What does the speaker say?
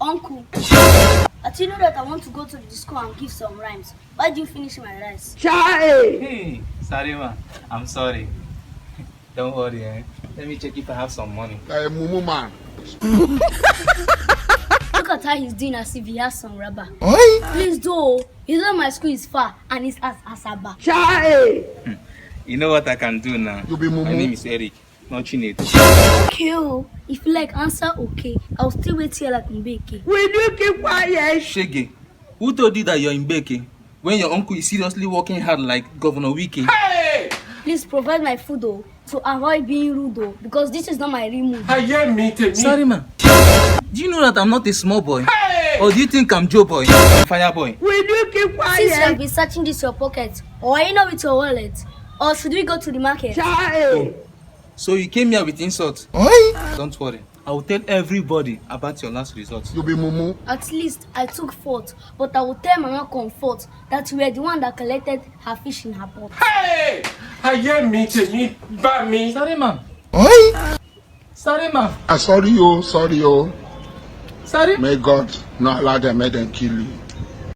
Uncle, I tell you that I want to go to the school and give some rhymes. Why do you finish my rice? Hey, Sarima, I'm sorry. Don't worry, eh? Let me check if I have some money. Mumu man. Look at how he's doing as if he has some rubber. Oi? Please do. You know my school is far and it's as Asaba. You know what I can do now? You be Mumu. My name is Eric, not Chinedu. Okay, oh. If you like answer okay, I'll still wait here like Mbeke. Will you keep quiet? Shege, who told you that you're in Beke when your uncle is seriously working hard like Governor Wike? Hey! Please provide my food though, to avoid being rude though, because this is not my real mood. Sarima, do you know that I'm not a small boy? Hey! Or do you think I'm Joe Boy and Fire Boy? Will you keep Since you have quiet? been searching this your pocket, or are you not with your wallet? Or should we go to the market? Child. So you came here with insult? Oi? Don't worry, I will tell everybody about your last result. You be Mumu. At least I took fault, but I will tell Mama Comfort that you were the one that collected her fish in her pot. Hey! Sarima, Oi? Sarima, Sorry, oh. Sarima. May God not allow them, make them kill you.